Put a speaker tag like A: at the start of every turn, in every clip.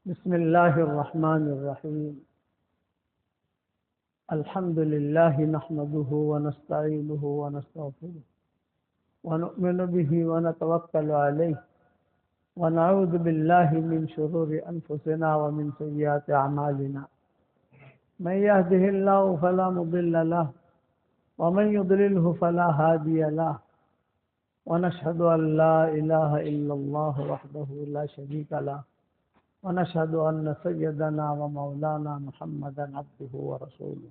A: بسم الله الرحمن الرحيم. الحمد لله نحمده ونستعينه ونستغفره ونؤمن به ونتوكل عليه ونعوذ بالله من شرور أنفسنا ومن سيئات أعمالنا. من يهده الله فلا مضل له ومن يضلله فلا هادي له، ونشهد أن لا إله إلا الله وحده لا شريك له، ونشهد أن سيدنا ومولانا محمدا عبده ورسوله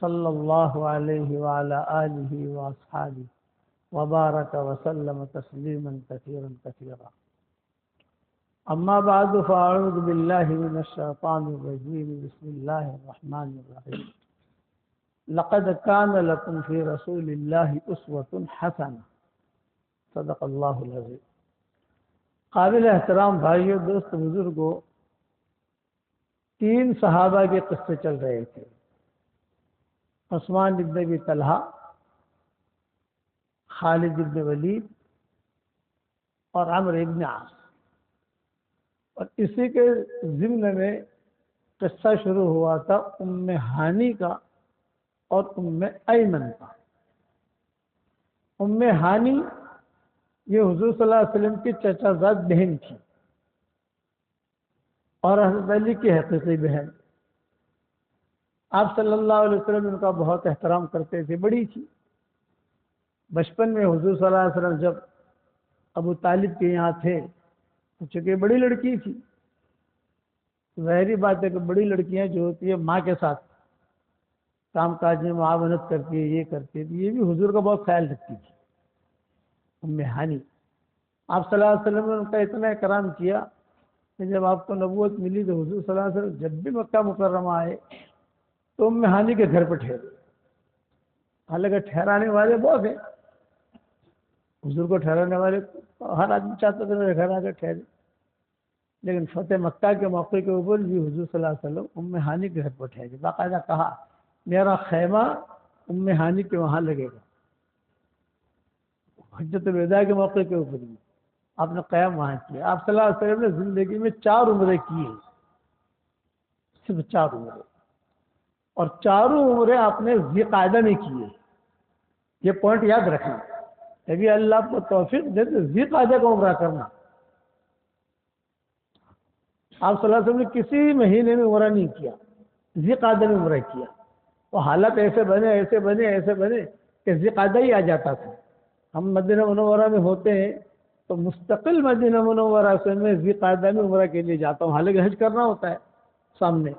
A: صلى الله عليه وعلى آله وأصحابه وبارك وسلم تسليما كثيرا كثيرا. أما بعد فأعوذ بالله من الشيطان الرجيم. بسم الله الرحمن الرحيم. لقد كان لكم في رسول الله أسوة حسنة. صدق الله العظيم. قابل احترام بھائیوں، دوست، بزرگوں، 3 صحابہ کے قصے چل رہے تھے: عثمان ابن ابی طلحہ، خالد ابن ولید اور عمرو ابن عاص. اور اسی کے ضمن میں قصہ شروع ہوا تھا ام ہانی کا اور ام ایمن کا. ام ہانی یہ حضور صلی اللہ علیہ وسلم کی چچا زاد بہن تھی اور حضرت علی کی حقیقی بہن. آپ صلی اللہ علیہ وسلم ان کا بہت احترام کرتے تھے. بڑی تھی. بچپن میں حضور صلی اللہ علیہ وسلم جب ابو طالب کے یہاں تھے، چونکہ بڑی لڑکی تھی، ظاہری بات ہے کہ بڑی لڑکیاں جو ہوتی ہیں ماں کے ساتھ کام کاج میں معاونت کرتی ہے، یہ کرتی تھی. یہ بھی حضور کا بہت خیال رکھتی تھی ام ہانی. آپ صلی اللہ علیہ وسلم نے ان کا اتنا اکرام کیا کہ جب آپ کو نبوت ملی تو حضور صلی اللہ علیہ وسلم جب بھی مکہ مکرمہ آئے تو ام ہانی کے گھر پہ ٹھہرے. حالانکہ ٹھہرانے والے بہت ہیں، حضور کو ٹھہرانے والے ہر آدمی چاہتا تھا میرے گھر آ کر ٹھہرے، لیکن فتح مکہ کے موقع کے اوپر بھی حضور صلی اللہ علیہ وسلم ام ہانی کے گھر پر ٹھہرے. باقاعدہ کہا میرا خیمہ ام ہانی کے وہاں لگے گا. حجت الوداع کے موقع کے اوپر بھی آپ نے قیام وہاں کیا. آپ صلی اللہ علیہ وسلم نے زندگی میں 4 عمرے کی ہیں، صرف 4 عمرے، اور 4 عمرے آپ نے ذی قعدہ میں کیے. یہ پوائنٹ یاد رکھنا. ابھی اللہ آپ کو توفیق دے تو ذی قعدہ کا عمرہ کرنا. آپ صلی اللہ علیہ وسلم نے کسی مہینے میں عمرہ نہیں کیا، ذی قعدہ میں عمرہ کیا. وہ حالت ایسے بنے کہ ذی قعدہ ہی آ جاتا تھا. ہم مدینہ منورہ میں ہوتے ہیں تو مستقل مدینہ منورہ سے میں ذی قعدہ میں عمرہ کے لیے جاتا ہوں. حالانکہ حج کرنا ہوتا ہے. سامنے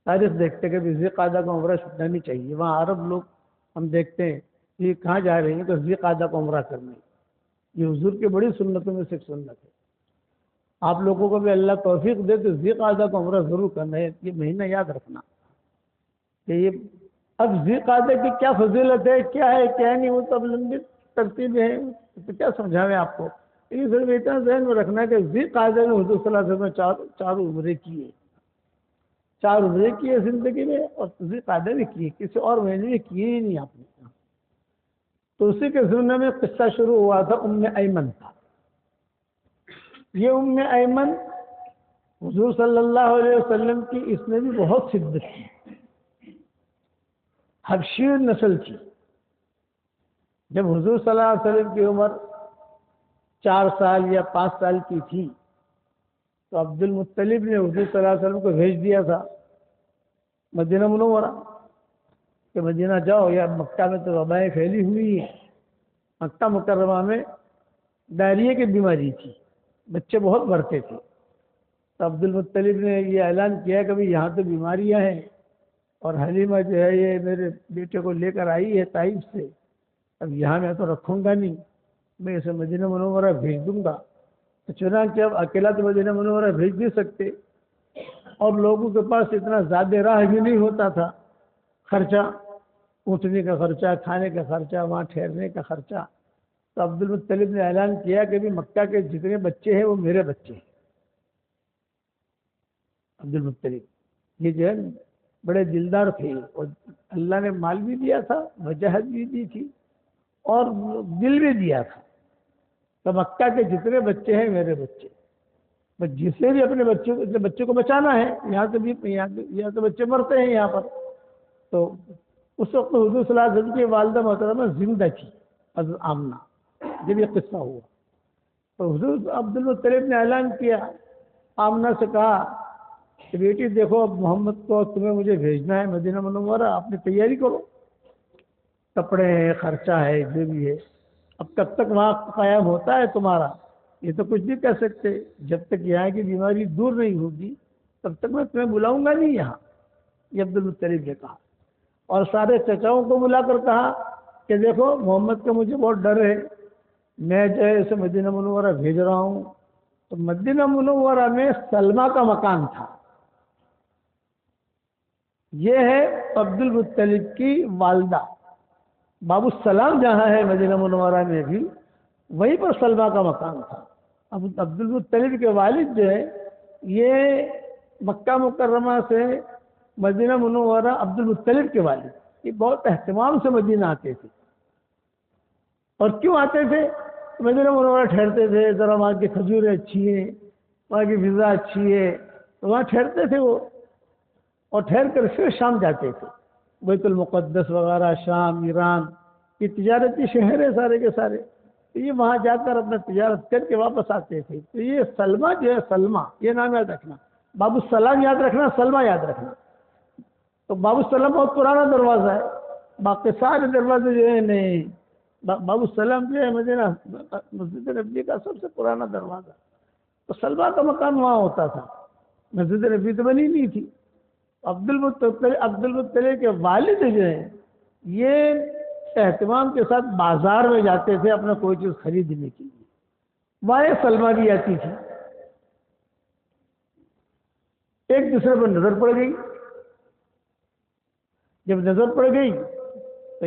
A: تاریخ دیکھتے کہ ذی قعدہ کا عمرہ چھوٹنا نہیں چاہیے. وہاں عرب لوگ ہم دیکھتے ہیں یہ کہاں جا رہے ہیں تو ذی قعدہ کا عمرہ کرنے. یہ حضور کی بڑی سنتوں میں سے ایک سنت ہے. آپ لوگوں کو بھی اللہ توفیق دے تو ذی قعدہ کا عمرہ ضرور کرنا ہے. یہ مہینہ یاد رکھنا کہ یہ اب ذی قعدہ کی کیا فضیلت ہے، کیا ہے کیا نہیں، وہ تو اب لمبی ترتیب ہے، تو کیا سمجھاویں آپ کو. یہ صرف اتنا ذہن میں رکھنا ہے کہ ذی قعدہ میں حضور صلی اللہ علیہ وسلم نے 4 عمرے کیے. 4 عمرے کیے زندگی میں، اور ذی قعدہ بھی کیے. کسی اور مہینے میں کیے ہی نہیں آپ نے. تو اسی کے ضمن میں قصہ شروع ہوا تھا ام ایمن کا. یہ ام ایمن حضور صلی اللہ علیہ وسلم کی اس نے بھی بہت خدمت کی. حبشی نسل کی. جب حضور صلی اللہ علیہ وسلم کی عمر 4 سال یا 5 سال کی تھی تو عبد المطلب نے حضور صلی اللہ علیہ وسلم کو بھیج دیا تھا مدینہ منورہ کہ مدینہ جاؤ. یا مکہ میں تو وبائیں پھیلی ہوئی ہیں. مکہ مکرمہ میں ڈائریا کی بیماری تھی، بچے بہت مرتے تھے. تو عبد المطلب نے یہ اعلان کیا کہ یہاں تو بیماریاں ہیں، اور حلیمہ جو ہے یہ میرے بیٹے کو لے کر آئی ہے طائف سے، اب یہاں میں تو رکھوں گا نہیں، میں اسے مدینہ منورہ بھیج دوں گا. تو چنانچہ اب اکیلا تو مدینہ منورہ بھیج نہیں سکتے، اور لوگوں کے پاس اتنا زیادہ راہ بھی نہیں ہوتا تھا. خرچہ، اٹھنے کا خرچہ، کھانے کا خرچہ، وہاں ٹھہرنے کا خرچہ. تو عبد المطلب نے اعلان کیا کہ بھی مکہ کے جتنے بچے ہیں وہ میرے بچے ہیں. عبد المطلب یہ جو ہے بڑے دلدار تھے، اور اللہ نے مال بھی دیا تھا، وجاہت بھی دی تھی، اور دل بھی دیا تھا. تو مکہ کے جتنے بچے ہیں میرے بچے. بس جسے بھی اپنے بچے کو بچانا ہے، یہاں سے بھی یہاں سے بچے مرتے ہیں یہاں پر. تو اس وقت حضور صلی اللہ علیہ وسلم کی والدہ محترمہ زندہ تھی، حضرت آمنہ، جب یہ قصہ ہوا تو حضور عبد المطلب نے اعلان کیا، آمنہ سے کہا کہ بیٹی دیکھو اب محمد کو تمہیں مجھے بھیجنا ہے مدینہ منورہ، آپ نے تیاری کرو، کپڑے ہیں، خرچہ ہے، جو بھی ہے. اب کب تک وہاں قائم ہوتا ہے تمہارا یہ تو کچھ نہیں کہہ سکتے، جب تک یہاں کی بیماری دور نہیں ہوگی تب تک میں تمہیں بلاؤں گا نہیں یہاں، یہ عبد المطلب نے کہا. اور سارے چچاؤں کو بلا کر کہا کہ دیکھو محمد کا مجھے بہت ڈر ہے، میں جو ہے اسے مدینہ منورہ بھیج رہا ہوں. تو مدینہ منورہ میں سلمہ کا مکان تھا، یہ ہے عبد المطلب کی والدہ. باب السلام جہاں ہے مدینہ منورہ میں بھی، وہیں پر سلمہ کا مکان تھا. اب عبد المطلب کے والد جو ہے یہ مکہ مکرمہ سے مدینہ منورہ، عبد المطلب کے والد یہ بہت اہتمام سے مدینہ آتے تھے. اور کیوں آتے تھے؟ مدینہ منورہ ٹھہرتے تھے، ذرا وہاں کی کھجوریں اچھی ہیں، وہاں کی فضا اچھی ہے، تو وہاں ٹھہرتے تھے وہ، اور ٹھہر کر پھر شام جاتے تھے. بیت المقدس وغیرہ، شام، ایران، یہ تجارتی شہر ہے سارے کے سارے، تو یہ وہاں جا کر اپنا تجارت کر کے واپس آتے تھے. تو یہ سلمہ جو ہے، سلمہ یہ نام یاد رکھنا، باب السلام یاد رکھنا، سلمہ یاد رکھنا. تو باب السلام بہت پرانا دروازہ ہے، باقی سارے دروازے جو ہیں نہیں. باب السلام جو ہے مدینہ مسجد نبی کا سب سے پرانا دروازہ. تو سلمہ کا مکان وہاں ہوتا تھا، مسجد نبی تو بنی نہیں تھی. عبد المطلب کے والد جو ہیں یہ اہتمام کے ساتھ بازار میں جاتے تھے اپنا کوئی چیز خریدنے کے لیے، وہاں سلمہ بھی آتی تھی. ایک دوسرے پر نظر پڑ گئی، جب نظر پڑ گئی تو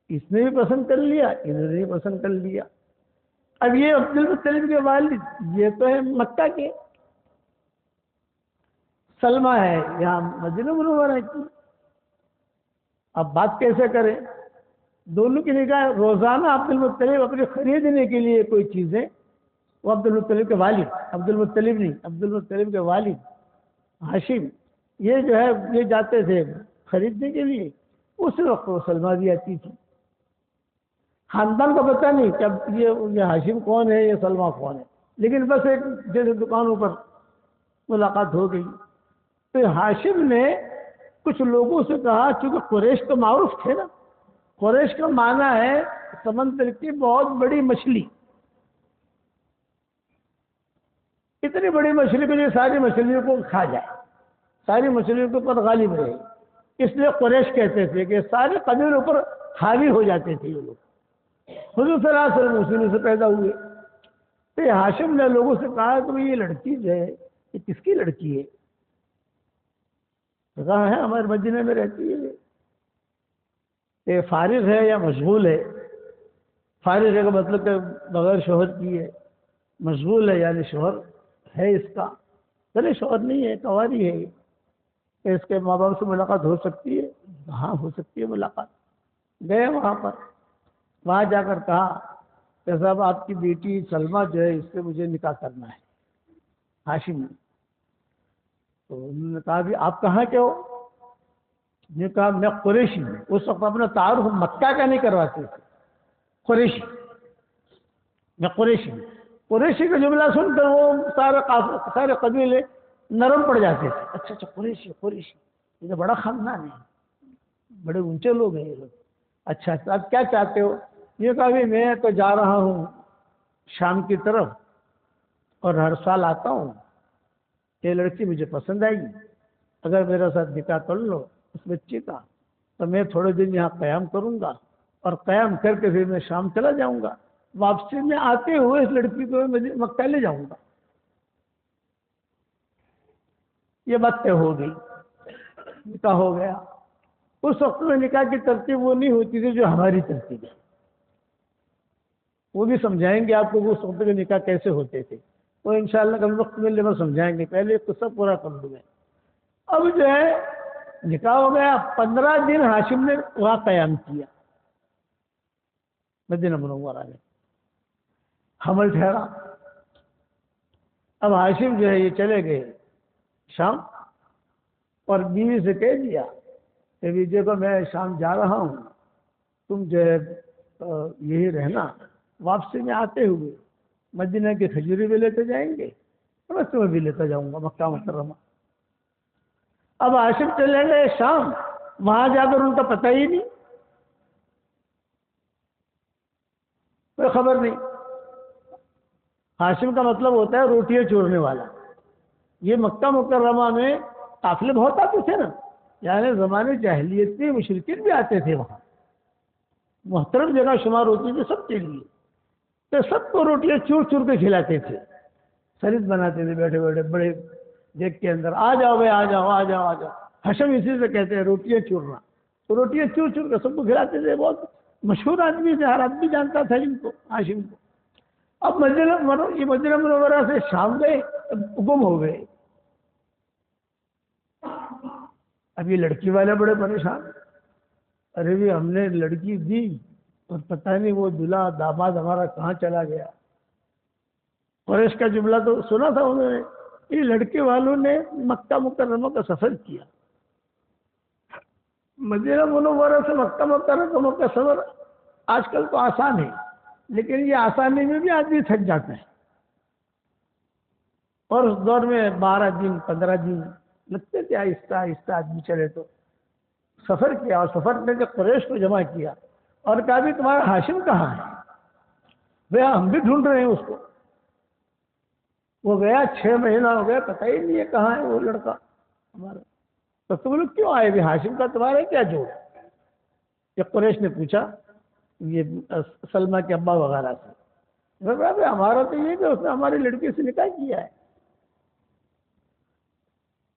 A: اس نے بھی پسند کر لیا، انہوں نے بھی پسند کر لیا. اب یہ عبد المطلب کے والد یہ تو ہے مکہ کے، سلمہ ہے یہاں مدینہ منورہ کی. اب بات کیسے کریں؟ دونوں کی نگاہ روزانہ عبد المطلب اپنے خریدنے کے لیے کوئی چیزیں، وہ عبد المطلب کے والد، عبد المطلب نہیں، عبد المطلب کے والد ہاشم، یہ جو ہے یہ جاتے تھے خریدنے کے لیے. اس وقت وہ سلمہ بھی آتی تھی. خاندان کا پتہ نہیں کہ اب یہ ہاشم کون ہے، یہ سلمہ کون ہے، لیکن بس ایک جیسے دکانوں پر ملاقات ہو گئی. تو ہاشم نے کچھ لوگوں سے کہا، چونکہ قریش تو معروف تھے نا، قریش کا معنی ہے سمندر کی بہت بڑی مچھلی. اتنی بڑی مچھلی کو جو ساری مچھلیوں کو کھا جائے، ساری مچھلیوں کے اوپر غالب رہے، اس لیے قریش کہتے تھے کہ سارے قبیلوں پر حاوی ہو جاتے تھے یہ لوگ. حضور صلی اللہ علیہ وسلم اسی سے پیدا ہوئے. تو یہ ہاشم نے لوگوں سے کہا کہ یہ لڑکی جو ہے یہ کس کی لڑکی ہے؟ کہا ہے ہمارے مدینہ میں رہتی ہے. یہ فارغ ہے یا مشغول ہے؟ فارغ ہے کا مطلب کہ بغیر شوہر کی ہے، مشغول ہے یعنی شوہر ہے اس کا. چلے شوہر نہیں ہے، کنواری ہے، کہ اس کے ماں باپ سے ملاقات ہو سکتی ہے؟ ہاں ہو سکتی ہے ملاقات. گئے وہاں پر، وہاں جا کر کہا کہ صاحب آپ کی بیٹی سلمہ جو ہے اس سے مجھے نکاح کرنا ہے. ہاشم نے تو انہوں نے کہا کہ آپ کہاں کے ہو؟ نے کہا میں قریشی ہوں. اس وقت اپنا تعارف مکہ کا نہیں کرواتے تھے، قریشی، میں قریشی ہوں. قریشی کا جملہ سن کر وہ سارے قبیلے نرم پڑ جاتے تھے. اچھا اچھا قریشی، قریشی یہ تو بڑا خاندان ہے، بڑے اونچے لوگ ہیں یہ لوگ. اچھا آپ کیا چاہتے ہو؟ یہ کہا کہ میں تو جا رہا ہوں شام کی طرف، اور ہر سال آتا ہوں، یہ لڑکی مجھے پسند آئی، اگر میرے ساتھ نکاح کر لو اس بچے کا تو میں تھوڑے دن یہاں قیام کروں گا، اور قیام کر کے پھر میں شام چلا جاؤں گا. واپسی میں آتے ہوئے اس لڑکی کو مکہ لے جاؤں گا. یہ بات طے ہو گئی، نکاح ہو گیا. اس وقت میں نکاح کی ترتیب وہ نہیں ہوتی تھی جو ہماری ترتیب ہے، وہ بھی سمجھائیں گے آپ کو وہ اس وقت کے نکاح کیسے ہوتے تھے، وہ انشاءاللہ کبھی وقت ملنے میں سمجھائیں گے. پہلے ایک قصہ پورا کر لوں میں. اب جو ہے نکاح ہو گیا، 15 دن ہاشم نے وہاں قیام کیا مدینہ منورہ میں. حمل ٹھہرا، اب ہاشم جو ہے یہ چلے گئے شام، اور بیوی سے کہہ دیا کہ بیجے کو میں شام جا رہا ہوں، تم جو ہے یہی رہنا، واپسی میں آتے ہوئے مدینہ کی کھجوری بھی لیتے جائیں گے اور رستے میں بھی لیتا جاؤں گا مکہ مکرمہ۔ اب ہاشم چلے گئے شام، وہاں جا کر ان کا پتہ ہی نہیں، کوئی خبر نہیں۔ ہاشم کا مطلب ہوتا ہے روٹیاں چورنے والا۔ یہ مکہ مکرمہ میں قافلے بہت آتے تھے نا، یعنی زمانے جاہلیت میں مشرکین بھی آتے تھے، وہاں محترم جگہ شمار ہوتی تھی سب کے لیے، تو سب کو روٹیاں چور چور کے کھلاتے تھے، سرید بناتے تھے بیٹھے بیٹھے بڑے دیکھ کے اندر، آ جاؤ بھائی، آ جاؤ آ جاؤ آ جاؤ۔ ہاشم اسی سے کہتے ہیں روٹیاں چورنا، تو روٹیاں چور چور کے سب کو کھلاتے تھے، بہت مشہور آدمی تھے، ہر آدمی جانتا تھا ان کو، ہاشم کو۔ اب مدینہ منورہ سے شام گئے، گم ہو گئے۔ اب یہ لڑکی والے بڑے پریشان، ارے بھی ہم نے لڑکی دی اور پتہ نہیں وہ دلہا داماد ہمارا کہاں چلا گیا۔ قریش کا جملہ تو سنا تھا انہوں نے، یہ لڑکے والوں نے مکہ مکرمہ کا سفر کیا، مدینہ منورہ سے مکہ مکرمہ کا سفر آج کل تو آسان ہے، لیکن یہ آسانی میں بھی آدمی تھک جاتا ہے، اور اس دور میں 12 دن 15 دن لگتے تھے، آہستہ آہستہ آدمی چلے تو سفر کیا، اور سفر میں قریش کو جمع کیا اور کہا بھی تمہارا ہاشم کہاں ہے؟ بھیا ہم بھی ڈھونڈ رہے ہیں اس کو۔ وہ گیا 6 مہینہ ہو گیا، پتہ ہی نہیں ہے کہاں ہے وہ لڑکا ہمارا۔ تو تم لوگ کیوں آئے بھی، ہاشم کا تمہارا کیا جوڑ؟ یہ قریش نے پوچھا، یہ سلمہ کے ابا وغیرہ سے، ہمارا تو یہ کہ اس نے ہماری لڑکی سے نکاح کیا ہے،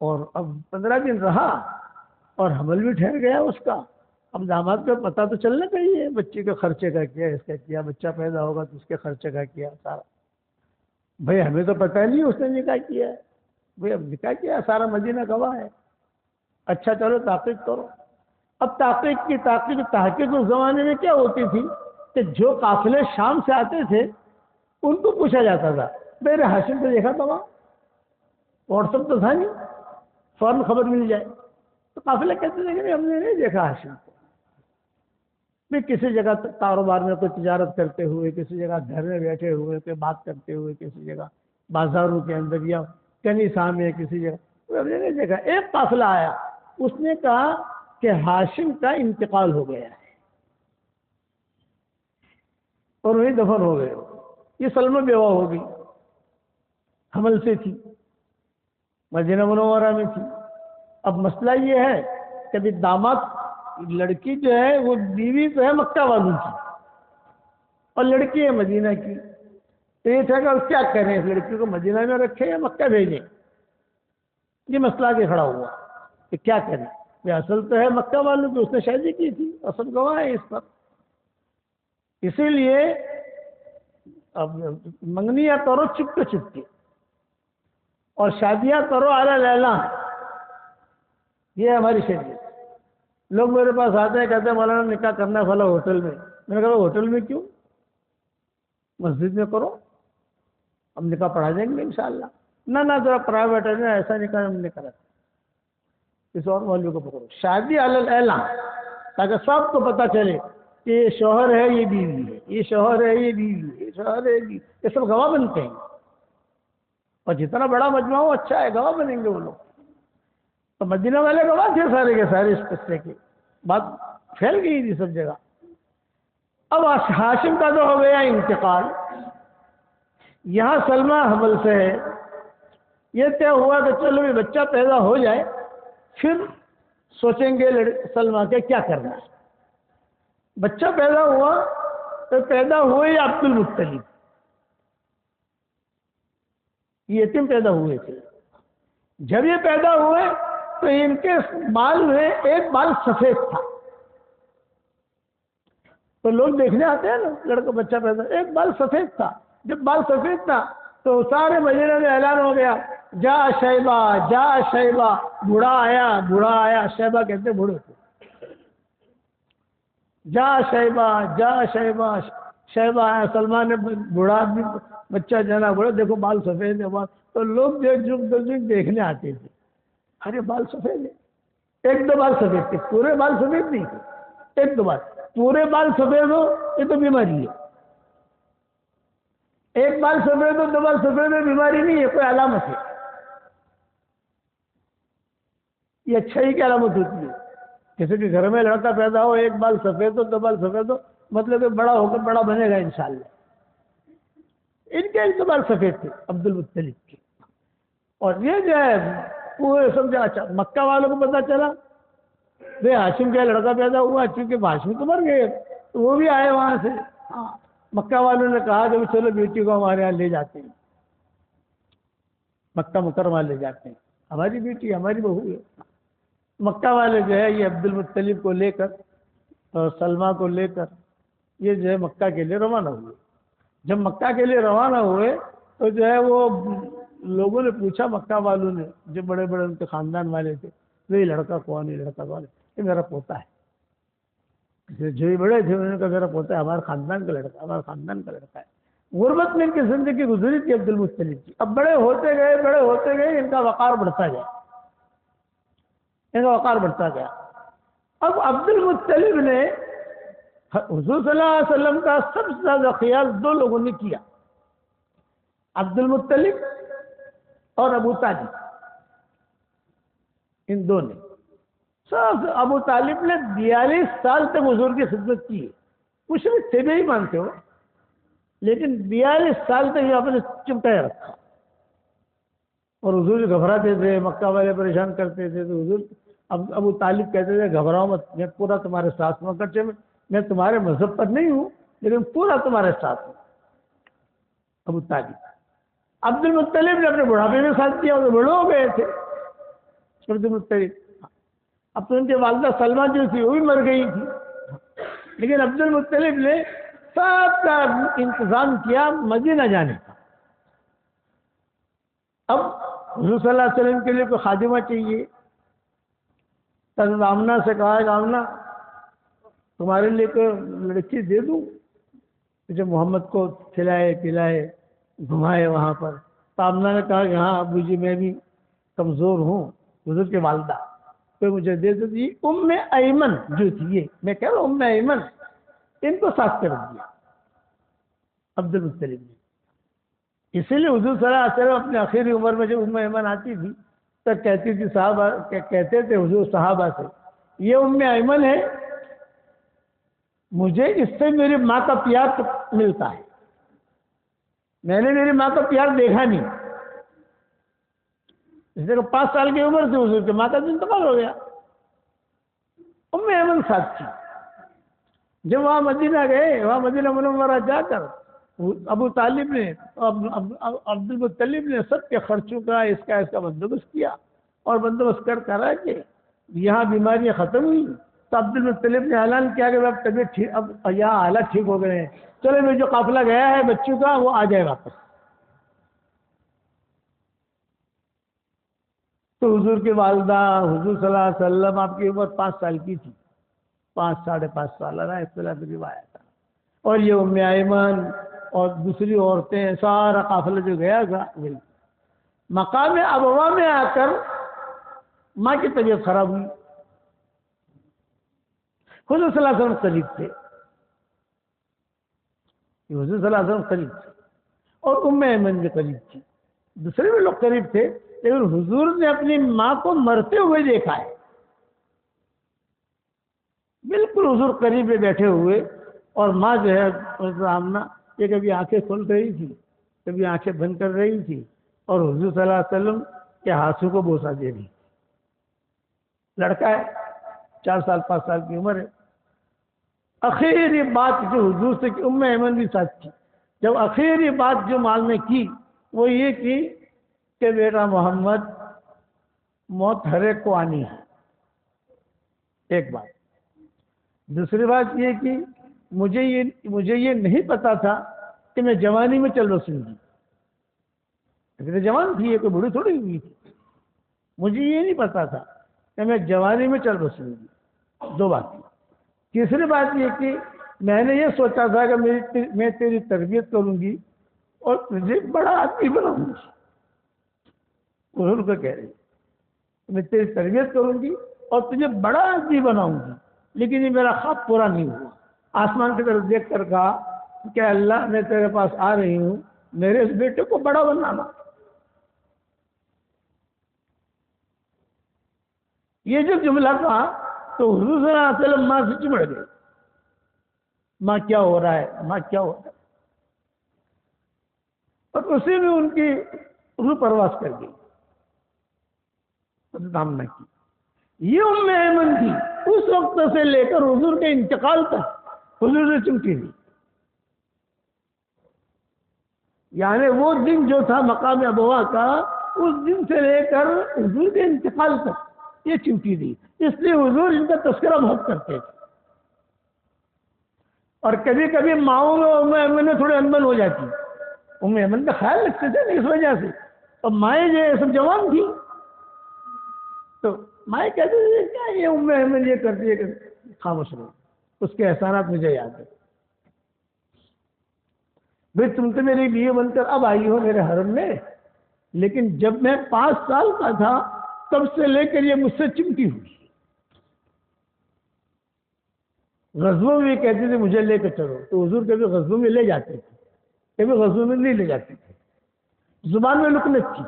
A: اور اب 15 دن رہا اور حمل بھی ٹھہر گیا اس کا۔ اب داماد کو پتہ تو چلنا چاہیے بچے کے خرچے کا کیا، اس کا کیا، بچہ پیدا ہوگا تو اس کے خرچے کا کیا سارا۔ بھائی ہمیں تو پتہ نہیں اس نے نکاح کیا ہے، بھائی اب نکاح کیا ہے، سارا مدینہ گواہ ہے۔ اچھا چلو تحقیق کرو۔ اب تحقیق اس زمانے میں کیا ہوتی تھی کہ جو قافلے شام سے آتے تھے ان کو پوچھا جاتا تھا، میرے ہاشم کو دیکھا تھا وہاں، واٹس ایپ تو تھا نہیں، فوراً خبر مل جائے۔ تو قافلے کہتے تھے کہ ہم نے نہیں دیکھا ہاشم کو، بھی کسی جگہ کاروبار میں کوئی تجارت کرتے ہوئے، کسی جگہ گھر میں بیٹھے ہوئے، کوئی بات کرتے ہوئے، کسی جگہ بازاروں کے اندر یا کنیسا میں کسی جگہ، ہم نے نہیں دیکھا۔ ایک قافلہ آیا، اس نے کہا کہ ہاشم کا انتقال ہو گیا ہے اور وہی دفن ہو گئے۔ یہ سلمہ بیوہ ہو گئی، حمل سے تھی، مدینہ منورہ میں تھی۔ اب مسئلہ یہ ہے کہ ابھی داماد لڑکی جو ہے وہ بیوی تو ہے مکہ والوں کی اور لڑکی ہے مدینہ کی، تو یہ تھا کہ اب کیا کریں، اس لڑکی کو مدینہ میں رکھیں یا مکہ بھیجیں؟ یہ مسئلہ آگے کھڑا ہوا کہ کیا کریں۔ یہ اصل تو ہے مکہ والوں کی، اس نے شادی کی تھی، اصل گواہ ہے اس پر، اسی لیے اب منگنیاں کرو چپکے چپکے اور شادیاں کرو اعلیٰ لیلا، یہ ہماری شریعت۔ لوگ میرے پاس آتے ہیں، کہتے ہیں مولانا نکاح کرنا فلاں ہوٹل میں، میں نے کہا ہوٹل میں کیوں، مسجد میں کرو، ہم نکاح پڑھا دیں گے انشاءاللہ۔ نہ ذرا پرائیویٹ ہے نا، ایسا نکاح ہم نے کرا، اس اور مولوی کو پکڑو، شادی علی الاعلان، تاکہ سب کو پتہ چلے کہ یہ شوہر ہے یہ بیوی ہے، یہ شوہر ہے یہ بیوی ہے، یہ شوہر ہے یہ بیوی، یہ سب گواہ بنتے ہیں، اور جتنا بڑا مجمع ہو اچھا ہے، گواہ بنیں گے وہ لوگ۔ تو مدینہ والے گواہ تھے سارے کے سارے، اس قصے کی بات پھیل گئی تھی سب جگہ۔ اب ہاشم کا تو ہو گیا انتقال، یہاں سلمہ حمل سے ہے، یہ طے ہوا کہ چلو بھی بچہ پیدا ہو جائے پھر سوچیں گے سلمہ کے کیا کرنا ہے۔ بچہ پیدا ہوا تو پیدا ہوئے عبد المطلب، یہ یتیم پیدا ہوئے تھے۔ جب یہ پیدا ہوئے تو ان کے بال میں ایک بال سفید تھا، تو لوگ دیکھنے آتے ہیں نا، لڑکا بچہ پیدا، ایک بال سفید تھا۔ جب بال سفید تھا تو سارے مدینہ میں اعلان ہو گیا، جا شیبہ جا شیبہ، بوڑھا آیا بوڑھا آیا، شیبہ کہتے ہیں بوڑھے کو، جا شیبہ جا شیبہ، شیبہ ہے، سلمان نے بوڑھا آدمی بچہ جانا بولا دیکھو بال سفید ہے بال، تو لوگ جو جھک دیکھنے آتے تھے، ارے بال سفید ہے، ایک دو بال سفید تھے، پورے بال سفید نہیں تھے، ایک دو بال، پورے بال سفید ہو یہ تو بیماری ہے، ایک بال سفید ہو دو بال سفید ہو بیماری نہیں ہے، کوئی علامت ہے، یہ اچھائی کی علامت ہوتی ہے۔ کسی کے گھر میں لڑکا پیدا ہو ایک بال سفید ہو دو بال سفید ہو، مطلب کہ بڑا ہو کر بڑا بنے گا انشاءاللہ۔ ان کے ایک دو بال سفید تھے عبد المطلب کے، اور یہ جو ہے پورے سمجھا، اچھا مکہ والوں کو پتا چلا بھائی ہاشم کا لڑکا پیدا ہوا، چونکہ ہاشم تو مر گئے تو وہ بھی آئے وہاں سے، ہاں مکہ والوں نے کہا کہ چلو بیٹی کو ہمارے یہاں لے جاتے ہیں، مکہ مکرمہ لے جاتے ہیں، ہماری بیٹی ہماری بہو ہے۔ مکہ والے جو ہے یہ عبد المطلب کو لے کر اور سلمہ کو لے کر یہ جو ہے مکہ کے لیے روانہ ہوئے۔ جب مکہ کے لیے روانہ ہوئے تو جو ہے وہ لوگوں نے پوچھا، مکہ والوں نے جو بڑے بڑے ان کے خاندان والے تھے، یہ لڑکا کون ہے، لڑکا کون ہے؟ یہ میرا پوتا ہے۔ جو بڑے تھے انہوں نے کہا میرا پوتا ہے، ہمارے خاندان کا لڑکا، ہمارے خاندان کا لڑکا ہے۔ غربت میں ان کی زندگی گزری تھی عبد المطلب کی۔ اب بڑے ہوتے گئے ان کا وقار بڑھتا گیا، ان کا وقار بڑھتا گیا۔ اب عبد المطلب نے حضور صلی اللہ علیہ وسلم کا سب سے زیادہ خیال دو لوگوں نے کیا، عبد المطلب اور ابو طالب، ان دو نے سب۔ ابو طالب نے 42 سال تک حضور کی خدمت کی ہے، کچھ بھی تھے نہیں مانتے ہو، لیکن 42 سال تک یہ آپ نے چمٹایا رکھا، اور حضور گھبراتے تھے، مکہ والے پریشان کرتے تھے تو حضور ابو طالب کہتے تھے گھبراؤ مت، میں پورا تمہارے ساتھ ہوں، اگرچہ میں تمہارے مذہب پر نہیں ہوں لیکن پورا تمہارے ساتھ ہوں۔ ابو طالب، عبد المطلب نے اپنے بڑھاپے میں ساتھ کیا، وہ بڑے ہو گئے تھے عبد المطلب۔ اب تو ان کی والدہ سلمہ جو تھی وہ بھی مر گئی تھی، لیکن عبد المطلب نے سب کا انتظام کیا مدینہ جانے کا۔ اب حضور صلی اللہ علیہ وسلم کے لیے کوئی خادمہ چاہیے، تب آمنہ سے کہا کہ آمنہ تمہارے لیے کوئی لڑکی دے دوں جو محمد کو کھلائے پلائے گھمائے وہاں پر؟ تو آمنہ نے کہا کہ ہاں ابو جی میں بھی کمزور ہوں، حضور کے والدہ کوئی مجھے دے دی۔ ام ایمن جو تھی، یہ میں کہہ رہا ہوں ام ایمن، ان کو ساتھ کر دیا عبد المطلب نے۔ اسی لیے حضور صلی اللہ علیہ وسلم اپنے آخری عمر میں جب ام ایمن آتی تھی تو کہتی تھی صحابہ، کہتے تھے حضور صحابہ سے، یہ ام ایمن ہے، مجھے اس سے میری ماں کا پیار ملتا ہے، میں نے میری ماں کا پیار دیکھا نہیں۔ اس لیے 5 سال کی عمر سے حضور کی ماں کا انتقال ہو گیا، ام ایمن ساتھ تھی۔ جب وہاں مدینہ گئے، وہاں مدینہ منورہ جا کر ابو طالب نے عبد المطلب نے سب کے خرچوں کا اس کا بندوبست کیا، اور بندوبست کرا کہ یہاں بیماریاں ختم ہوئی تو عبد المطلب نے اعلان کیا کہ اب طبیعت ٹھیک، اب یہاں حالات ٹھیک ہو گئے ہیں، چلو میں جو قافلہ گیا ہے بچوں کا وہ آ جائے واپس۔ تو حضور کی والدہ، حضور صلی اللہ علیہ وسلم، آپ کی عمر 5 سال کی تھی، 5 ساڑھے 5 سال اختلاف روایت تھا، اور یہ ام ایمن اور دوسری عورتیں، سارا قافلہ جو گیا تھا، مقام ابوا میں آ کر ماں کی طبیعت خراب ہوئی۔ حضور صلی اللہ علیہ وسلم قریب تھے، حضور صلی اللہ علیہ وسلم قریب تھے، اور ام ایمن بھی قریب تھی، دوسرے بھی لوگ قریب تھے، لیکن حضور نے اپنی ماں کو مرتے ہوئے دیکھا ہے، بالکل حضور قریب میں بیٹھے ہوئے، اور ماں جو ہے آمنہ یہ کبھی آنکھیں کھول رہی تھی، کبھی آنکھیں بند کر رہی تھی، اور حضور صلی اللہ علیہ وسلم کے ہاتھوں کو بوسہ دے رہی۔ لڑکا ہے، 4 سال 5 سال کی عمر ہے۔ آخری بات جو حضور سے کی، ام ایمن بھی ساتھ تھی، جب آخری بات جو مال نے کی وہ یہ کی کہ بیٹا محمد، موت ہر ایک کو آنی ہے، ایک بات۔ دوسری بات یہ کہ مجھے یہ نہیں پتا تھا کہ میں جوانی میں چل بسوں گی، لیکن جوان تھی، یہ کوئی بوڑھی تھوڑی ہوئی تھی، مجھے یہ نہیں پتا تھا کہ میں جوانی میں چل بسوں گی، 2 بات۔ تیسری بات یہ کہ میں نے یہ سوچا تھا کہ میں تیری تربیت کروں گی اور تجھے بڑا آدمی بناؤں گی. حضور کو کہہ رہی میں تیری تربیت کروں گی اور تجھے بڑا آدمی بناؤں گی، لیکن یہ میرا خواب پورا نہیں ہوا. آسمان کی طرف دیکھ کر کہا کہ اللہ میں تیرے پاس آ رہی ہوں، میرے اس بیٹے کو بڑا بنانا. یہ جو جملہ کہا تو حضور صلی اللہ علیہ وسلم ماں سے چمڑ گئے. ماں کیا ہو رہا ہے، ماں کیا ہو رہا ہے. اور اسی میں ان کی روح پرواز کر گئی، نہ کی. یہ ام ایمن تھی اس وقت سے لے کر حضور کے انتقال تک حضور سے چمٹی دی. یعنی وہ دن جو تھا مقام ابوا کا، اس دن سے لے کر حضور کے انتقال تک یہ چمٹی دی. اس لیے حضور ان کا تذکرہ بہت کرتے تھے. اور کبھی کبھی ماؤں میں ام ایمن میں تھوڑے انبن ہو جاتی، ام ایمن کا خیال رکھتے تھے اس وجہ سے. اور مائیں جو سب جوان تھی تو مائیں کہتے تھے کیا یہ ام ایمن یہ کرتی ہے کہ خاموش رہو. اس کے احسانات مجھے یاد ہے. بھائی تم تو میری بیوی بن کر اب آئی ہو میرے حرم میں، لیکن جب میں 5 سال کا تھا تب سے لے کر یہ مجھ سے چمٹی ہوئی. غزووں میں کہتے تھے مجھے لے کر چلو، تو حضور کبھی غزووں میں لے جاتے تھے، کبھی غزووں میں نہیں لے جاتے تھے. زبان میں لکنت تھی،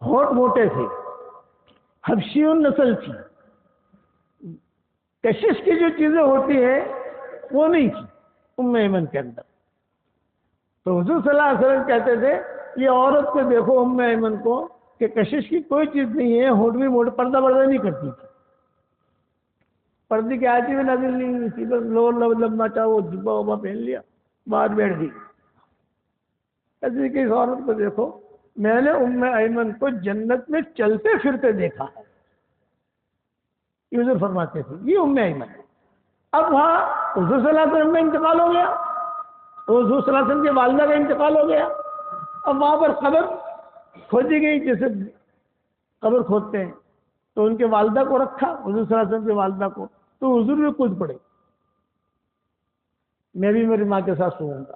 A: ہونٹ موٹے تھے، حبشیون نسل تھی. کشش کی جو چیزیں ہوتی ہیں وہ نہیں تھی ام ایمن کے اندر. تو حضور صلی اللہ علیہ وسلم کہتے تھے یہ عورت کو دیکھو ام ایمن کو کہ کشش کی کوئی چیز نہیں ہے، ہونٹ بھی موٹے، پردہ نہیں کرتی تھی. پردے کی آیتیں بھی نازل نہیں ہوئی تھی، بس لور لمبا چاہو جبا وبا پہن لیا باہر بیٹھ گئی. ایسے کہ اس عورت کو دیکھو میں نے ام ایمن کو جنت میں چلتے پھرتے دیکھا ہے. یہ حضور فرماتے تھے یہ ام ایمن ہے. اب وہاں حضور صلی اللہ علیہ وسلم کا انتقال ہو گیا، حضور صلی اللہ علیہ وسلم کی والدہ کا انتقال ہو گیا. اب وہاں پر قبر کھودی گئی، جیسے قبر کھودتے ہیں، تو ان کے والدہ کو رکھا، حضور صلی اللہ علیہ وسلم کی والدہ کو. تو حضور بھی کود پڑے، میں بھی میری ماں کے ساتھ سوؤں گا.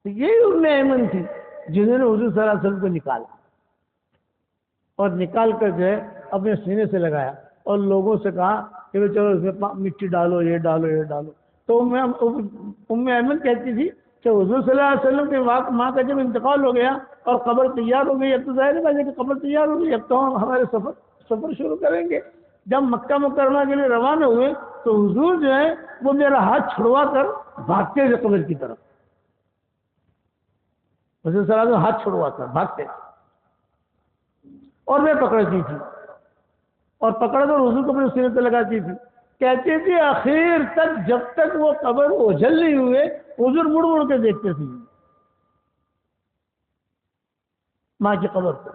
A: یہی ام ایمن تھی جنہوں نے حضور صلی اللہ علیہ وسلم کو نکالا اور نکال کر جو ہے اپنے سینے سے لگایا اور لوگوں سے کہا کہ چلو اس میں مٹی ڈالو، یہ ڈالو، یہ ڈالو. تو ام ایمن کہتی تھی کہ حضور صلی اللہ علیہ وسلم کے ماں کا جب انتقال ہو گیا اور قبر تیار ہو گئی، اب تو ظاہر ہے کہ قبر تیار ہو گئی، اب تو ہم ہمارے سفر شروع کریں گے. جب مکہ مکرمہ کے لیے روانہ ہوئے تو حضور جو ہے وہ میرا ہاتھ چھڑوا کر بھاگتے تھے قبر کی طرف. حضور صلی اللہ علیہ وسلم ہاتھ چھڑوا کر بھاگتے اور میں پکڑتی تھی اور پکڑ کر حضور کو اپنے سینے پہ لگاتی تھی. کہتی تھی آخر تک جب تک وہ قبر اوجھل نہیں ہوئے حضور مڑ مڑ کے دیکھتے تھے ماں کی قبر کو.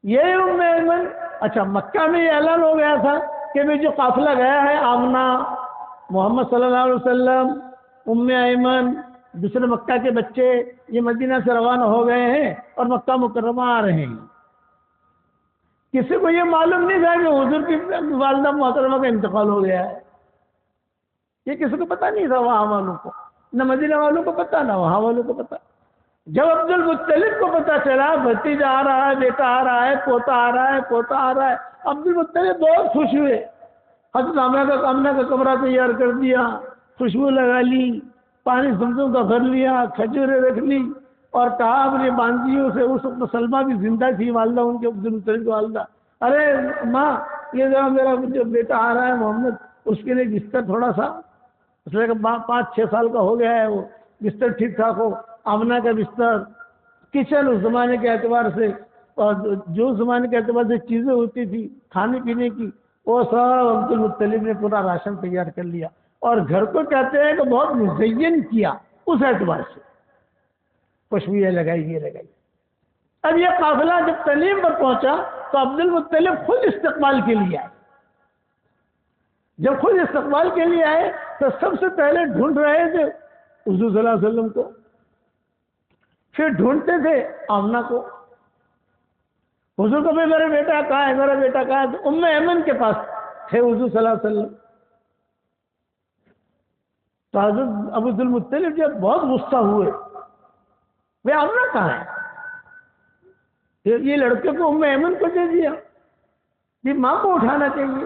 A: یہ ام ایمن. اچھا مکہ میں یہ اعلان ہو گیا تھا کہ بھی جو قافلہ گیا ہے آمنہ، محمد صلی اللہ علیہ وسلم، ام ایمن، دوسرے مکہ کے بچے یہ مدینہ سے روانہ ہو گئے ہیں اور مکہ مکرمہ آ رہے ہیں. کسی کو یہ معلوم نہیں تھا کہ حضور کی والدہ محترمہ کا انتقال ہو گیا ہے. یہ کسی کو پتہ نہیں تھا، وہاں والوں کو، نہ مدینہ والوں کو پتہ نہ وہاں والوں کو پتہ. جب عبد المطلب کو پتہ چلا بھتیجا آ رہا ہے، بیٹا آ رہا ہے، پوتا آ رہا ہے، پوتا آ رہا ہے، عبد المطلب بہت خوش ہوئے. حضرت آمنہ کا کمرہ تیار کر دیا، خوشبو لگا لی، پانی زمزم کا بھر لیا، کھجوریں رکھ لی اور کہا اپنی باندیوں سے. اس وقت سلمہ بھی زندہ تھی، والدہ ان کے عبد المطلب کی والدہ. ارے ماں یہ ذرا میرا جو بیٹا آ رہا ہے محمد، اس کے لیے بستر تھوڑا سا، اس لیے کہ 5-6 سال کا ہو گیا ہے، وہ بستر ٹھیک ٹھاک ہو. آمنہ کا بستر، کچن اس زمانے کے اعتبار سے اور جو زمانے کے اعتبار سے چیزیں ہوتی تھی کھانے پینے کی، وہ سب عبد المطلب نے پورا راشن تیار کر لیا اور گھر کو کہتے ہیں کہ بہت مزین کیا اس اعتبار سے. خوشبوئیں لگائی، یہ لگائی. اب یہ قافلہ جب تنعیم پر پہنچا تو عبد المطلب خود استقبال کے لیے آئے. جب خود استقبال کے لیے آئے تو سب سے پہلے ڈھونڈ رہے تھے حضور صلی اللہ علیہ وسلم کو، پھر ڈھونڈتے تھے آمنہ کو. حضور کو بھی میرا بیٹا کہاں ہے، میرا بیٹا کہاں ہے. تو ام ایمن کے پاس تھے حضور صلی اللہ علیہ وسلم. تو حضرت ابو عبدالمطلب جب بہت غصہ ہوئے، وہ آمنہ کہاں ہے؟ یہ لڑکے کو ام ایمن کو دے دیا، یہ ماں کو اٹھانا چاہیے،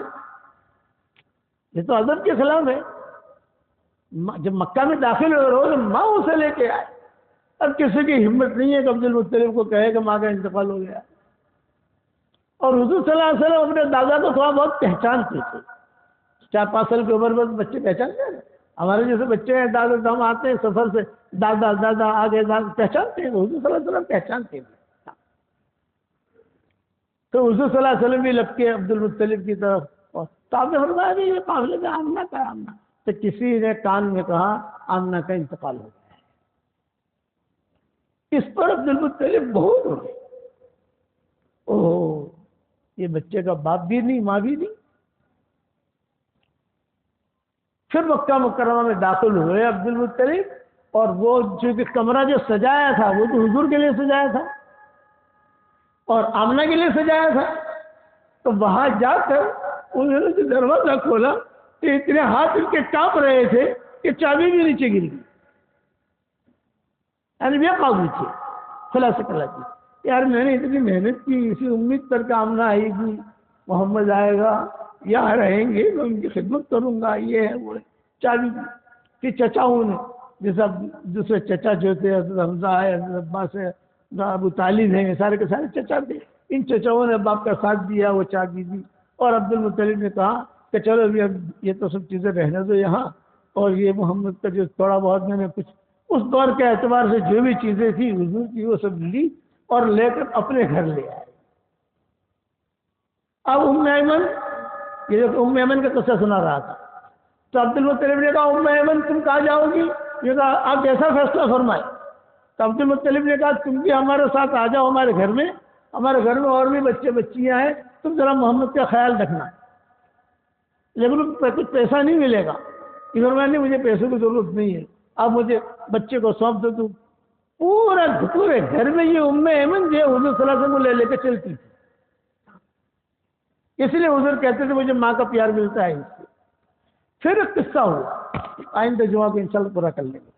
A: یہ تو ادب کے خلاف ہے۔ جب مکہ میں داخل ہو رہے ہو تو ماں اسے لے کے آئے۔ اب کسی کی ہمت نہیں ہے کہ عبد المطلب کو کہے کہ ماں کا انتقال ہو گیا۔ اور حضور صلی اللہ علیہ وسلم اپنے دادا کو تھوڑا بہت پہچانتے تھے، 4-5 سال کی عمر میں بچے پہچانتے ہیں، ہمارے جیسے بچے ہیں دادا تو ہم آتے ہیں سفر سے، دادا دادا آگے دادا پہچانتے ہیں، حضور صلی اللہ علیہ وسلم پہچانتے ہیں۔ تو حضور صلی اللہ علیہ وسلم بھی لگ کے عبد المطلب کی طرف، تو آپ نے فرمایا یہ قافلے میں آمنہ کا ہے، آمنہ، تو کسی نے کان میں کہا آمنہ کا انتقال ہو گیا ہے۔ اس پر عبد المطلب بہت ہو گئے، اوہ یہ بچے کا باپ بھی نہیں ماں بھی نہیں۔ پھر مکہ مکرمہ میں داخل ہوئے عبد المطلب، اور وہ چونکہ کمرہ جو سجایا تھا وہ تو حضور کے لیے سجایا تھا اور آمنہ کے لیے سجایا تھا، تو وہاں جا کر انہوں نے جو دروازہ کھولا تو اتنے ہاتھ ان کے کانپ رہے تھے کہ چابی بھی نیچے گر گئی، یعنی بے قابو تھے۔ خلاصہ کلا جی یار میں نے اتنی محنت کی، اسی امید پر کہ آمنہ آئے گی، محمد آئے گا، یہاں رہیں گے، میں ان کی خدمت کروں گا، یہ ہے وہ ہے، چابی کہ چچاؤں نے، جیسا دوسرے چچا جو تھے، حضرت حمزہ ہے، حضرت عباس ہے، ابو طالب ہیں، سارے کے سارے چچا تھے، ان چچاؤں نے باپ کا ساتھ دیا، وہ چابی دی۔ اور عبد المطلب نے کہا کہ چلو ابھی اب یہ تو سب چیزیں رہنے دو یہاں، اور یہ محمد کا جو تھوڑا بہت میں نے کچھ اس دور کے اعتبار سے جو بھی چیزیں تھی حضور کی وہ سب لی اور لے کر اپنے گھر لے آئے۔ اب ام ایمن، یہ جو ام ایمن کا قصہ سنا رہا تھا، تو عبد المطلب نے کہا ام ایمن تم کہاں جاؤ گی؟ یہ کہا آپ ایسا فیصلہ فرمائے۔ تو عبد المطلب نے کہا تم بھی ہمارے ساتھ آ جاؤ ہمارے گھر میں، ہمارے گھر میں اور بھی بچے بچیاں ہیں، تم ذرا محمد کا خیال رکھنا، لیکن کچھ پیسہ نہیں ملے گا۔ میں نے مجھے پیسوں کی ضرورت نہیں ہے، آپ مجھے بچے کو سونپ دو۔ تو پورے گھر میں یہ ام ایمن جو حضور صلی اللہ علیہ وسلم کو لے لے کے چلتی تھی، اس لیے حضور کہتے تھے مجھے ماں کا پیار ملتا ہے اس سے۔ پھر ایک قصہ ہوا، آئندہ جمعہ کو انشاءاللہ پورا کر لیں گے۔